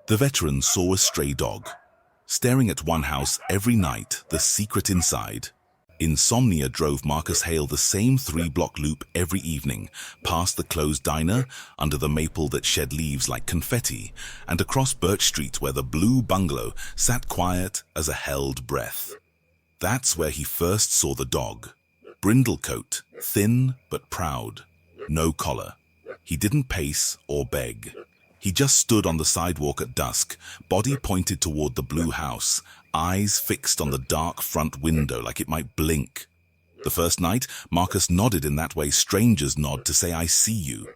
The veteran saw a stray dog, staring at one house every night, the secret inside. Insomnia drove Marcus Hale the same 3-block loop every evening, past the closed diner, under the maple that shed leaves like confetti, and across Birch Street where the blue bungalow sat quiet as a held breath. That's where he first saw the dog. Brindlecoat, thin but proud. No collar. He didn't pace or beg. He just stood on the sidewalk at dusk, body pointed toward the blue house, eyes fixed on the dark front window like it might blink. The first night, Marcus nodded in that way strangers nod to say, "I see you."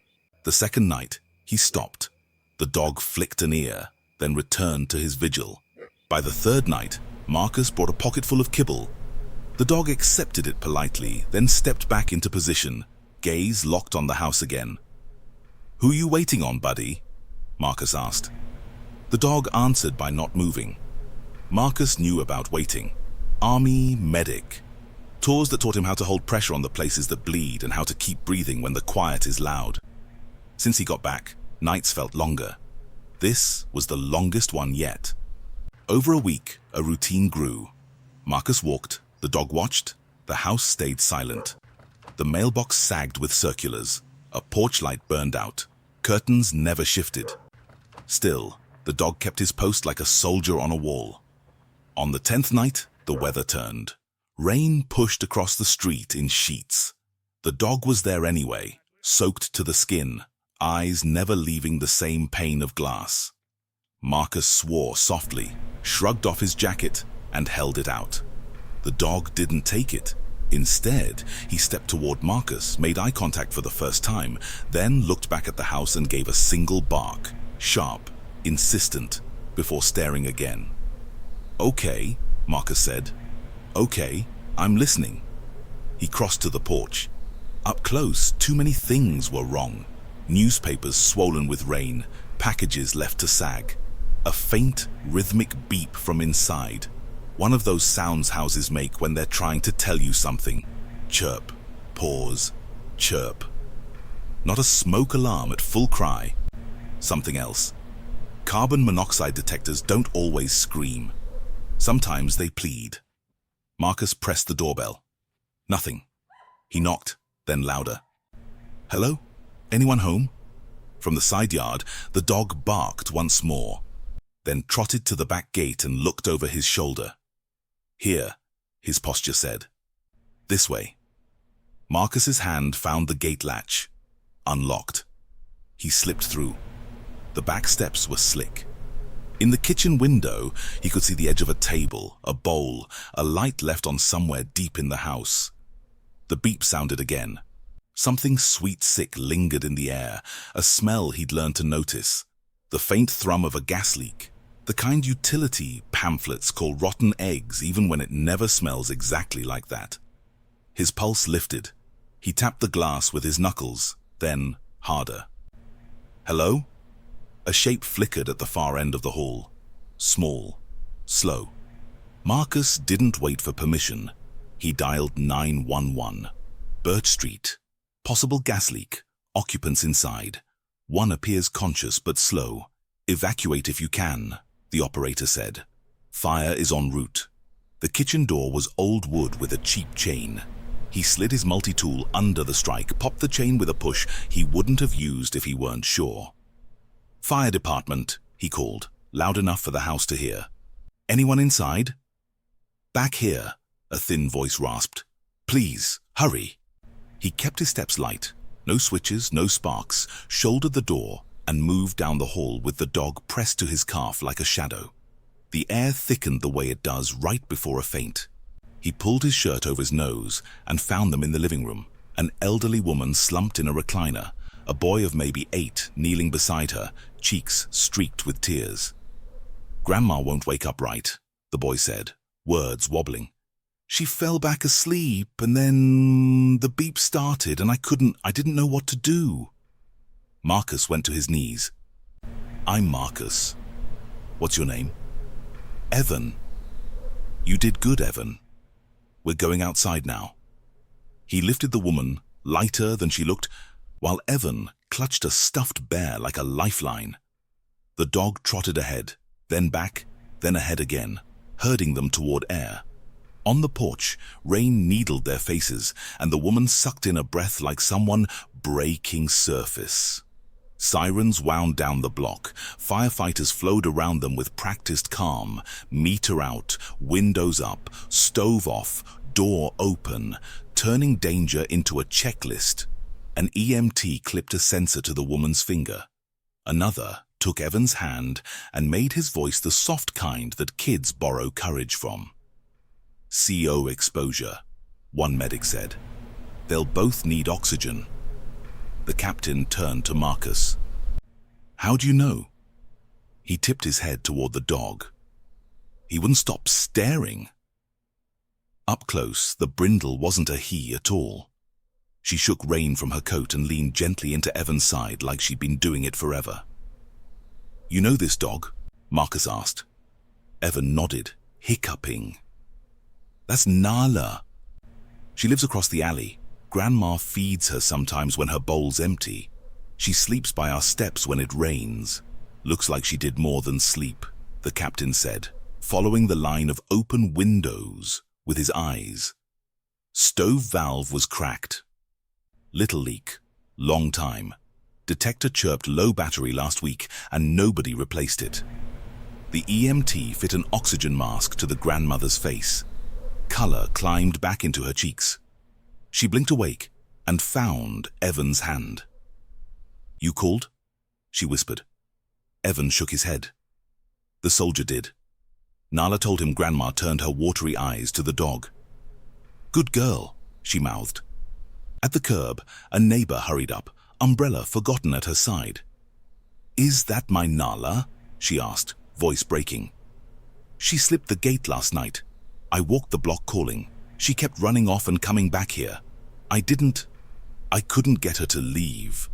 The second night, he stopped. The dog flicked an ear, then returned to his vigil. By the third night, Marcus brought a pocketful of kibble. The dog accepted it politely, then stepped back into position, gaze locked on the house again. "Who you waiting on, buddy?" Marcus asked. The dog answered by not moving. Marcus knew about waiting. Army medic. Tours that taught him how to hold pressure on the places that bleed and how to keep breathing when the quiet is loud. Since he got back, nights felt longer. This was the longest one yet. Over a week, a routine grew. Marcus walked, the dog watched, the house stayed silent. The mailbox sagged with circulars. A porch light burned out. Curtains never shifted. Still, the dog kept his post like a soldier on a wall. On the 10th night, the weather turned. Rain pushed across the street in sheets. The dog was there anyway, soaked to the skin, eyes never leaving the same pane of glass. Marcus swore softly, shrugged off his jacket, and held it out. The dog didn't take it. Instead, he stepped toward Marcus, made eye contact for the first time, then looked back at the house and gave a single bark, sharp, insistent, before staring again. "Okay," Marcus said. "Okay, I'm listening." He crossed to the porch. Up close, too many things were wrong. Newspapers swollen with rain, packages left to sag. A faint, rhythmic beep from inside. One of those sounds houses make when they're trying to tell you something. Chirp, pause, chirp. Not a smoke alarm at full cry. Something else. Carbon monoxide detectors don't always scream. Sometimes they plead. Marcus pressed the doorbell. Nothing. He knocked, then louder. "Hello? Anyone home?" From the side yard, the dog barked once more, then trotted to the back gate and looked over his shoulder. "Here," his posture said. "This way." Marcus's hand found the gate latch. Unlocked. He slipped through. The back steps were slick. In the kitchen window, he could see the edge of a table, a bowl, a light left on somewhere deep in the house. The beep sounded again. Something sweet-sick lingered in the air, a smell he'd learned to notice. The faint thrum of a gas leak. The kind utility pamphlets call rotten eggs even when it never smells exactly like that. His pulse lifted. He tapped the glass with his knuckles, then harder. "Hello?" A shape flickered at the far end of the hall. Small, slow. Marcus didn't wait for permission. He dialed 911. Birch Street. Possible gas leak. Occupants inside. One appears conscious but slow. "Evacuate if you can," the operator said. "Fire is en route." The kitchen door was old wood with a cheap chain. He slid his multi-tool under the strike, popped the chain with a push he wouldn't have used if he weren't sure. "Fire department," he called, loud enough for the house to hear. "Anyone inside?" "Back here," a thin voice rasped. "Please, hurry." He kept his steps light. No switches, no sparks, shouldered the door, and moved down the hall with the dog pressed to his calf like a shadow. The air thickened the way it does right before a faint. He pulled his shirt over his nose and found them in the living room. An elderly woman slumped in a recliner, a boy of maybe 8 kneeling beside her, cheeks streaked with tears. "Grandma won't wake up right," the boy said, words wobbling. "She fell back asleep and then the beep started and I didn't know what to do." Marcus went to his knees. "I'm Marcus. What's your name?" "Evan." "You did good, Evan. We're going outside now." He lifted the woman, lighter than she looked, while Evan clutched a stuffed bear like a lifeline. The dog trotted ahead, then back, then ahead again, herding them toward air. On the porch, rain needled their faces, and the woman sucked in a breath like someone breaking surface. Sirens wound down the block. Firefighters flowed around them with practiced calm. Meter out, windows up, stove off, door open, turning danger into a checklist. An EMT clipped a sensor to the woman's finger. Another took Evan's hand and made his voice the soft kind that kids borrow courage from. CO exposure, one medic said. They'll both need oxygen. The captain turned to Marcus. How do you know? He tipped his head toward the dog. He wouldn't stop staring. Up close, the brindle wasn't a he at all. She shook rain from her coat and leaned gently into Evan's side like she'd been doing it forever. You know this dog? Marcus asked. Evan nodded, hiccuping. That's Nala. She lives across the alley. Grandma feeds her sometimes when her bowl's empty. She sleeps by our steps when it rains. Looks like she did more than sleep, the captain said, following the line of open windows with his eyes. Stove valve was cracked. Little leak. Long time. Detector chirped low battery last week and nobody replaced it. The EMT fit an oxygen mask to the grandmother's face. Color climbed back into her cheeks. She blinked awake and found Evan's hand. You called? She whispered. Evan shook his head. The soldier did. Nala told him Grandma turned her watery eyes to the dog. Good girl, she mouthed. At the curb, a neighbor hurried up, umbrella forgotten at her side. Is that my Nala? She asked, voice breaking. She slipped the gate last night. I walked the block calling. She kept running off and coming back here. I couldn't get her to leave.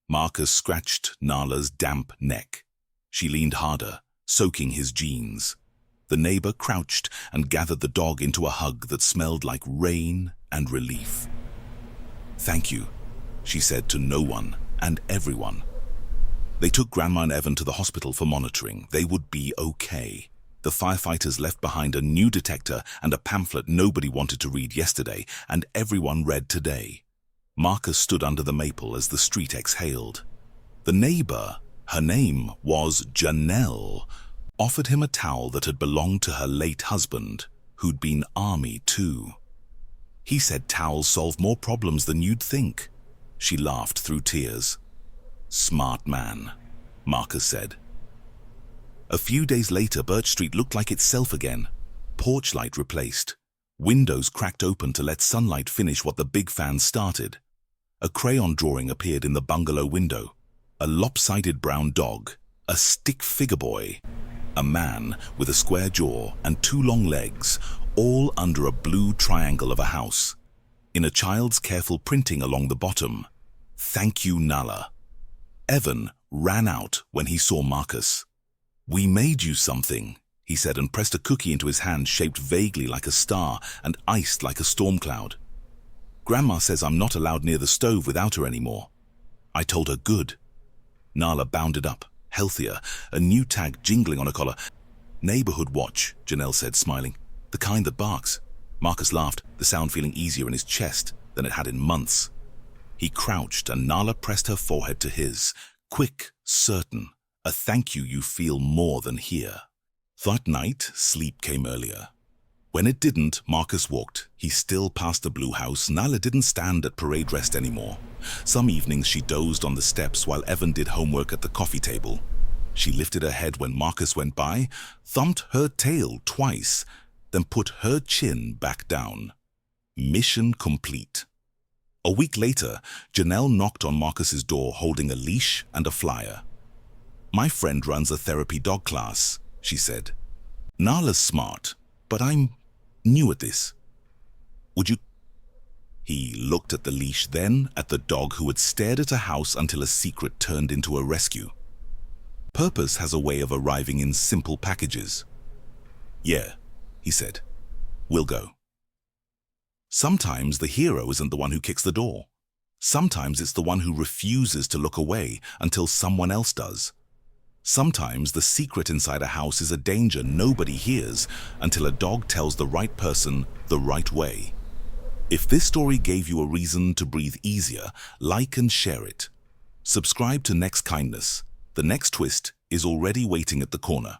Marcus scratched Nala's damp neck. She leaned harder, soaking his jeans. The neighbor crouched and gathered the dog into a hug that smelled like rain and relief. Thank you, she said to no one and everyone. They took Grandma and Evan to the hospital for monitoring. They would be okay. The firefighters left behind a new detector and a pamphlet nobody wanted to read yesterday, and everyone read today. Marcus stood under the maple as the street exhaled. The neighbor, her name was Janelle, offered him a towel that had belonged to her late husband, who'd been Army too. He said towels solve more problems than you'd think. She laughed through tears. Smart man, Marcus said. A few days later, Birch Street looked like itself again. Porch light replaced. Windows cracked open to let sunlight finish what the big fan started. A crayon drawing appeared in the bungalow window. A lopsided brown dog, a stick figure boy, a man with a square jaw and two long legs, all under a blue triangle of a house. In a child's careful printing along the bottom, "Thank you, Nala." Evan ran out when he saw Marcus. "We made you something," he said, and pressed a cookie into his hand shaped vaguely like a star and iced like a storm cloud. "Grandma says I'm not allowed near the stove without her anymore." I told her good. Nala bounded up, healthier, a new tag jingling on her collar. "Neighborhood watch," Janelle said, smiling. "The kind that barks." Marcus laughed, the sound feeling easier in his chest than it had in months. He crouched and Nala pressed her forehead to his, quick, certain, a thank you feel more than hear. That night, sleep came earlier. When it didn't, Marcus walked. He still passed the blue house. Nala didn't stand at parade rest anymore. Some evenings she dozed on the steps while Evan did homework at the coffee table. She lifted her head when Marcus went by, thumped her tail twice, then put her chin back down. Mission complete. A week later, Janelle knocked on Marcus's door holding a leash and a flyer. "My friend runs a therapy dog class," she said. "Nala's smart, but I'm new at this. Would you—" He looked at the leash, then at the dog who had stared at a house until a secret turned into a rescue. Purpose has a way of arriving in simple packages. "Yeah," he said. "We'll go." Sometimes the hero isn't the one who kicks the door. Sometimes it's the one who refuses to look away until someone else does. Sometimes the secret inside a house is a danger nobody hears until a dog tells the right person the right way. If this story gave you a reason to breathe easier, like and share it. Subscribe to Next Kindness. The next twist is already waiting at the corner.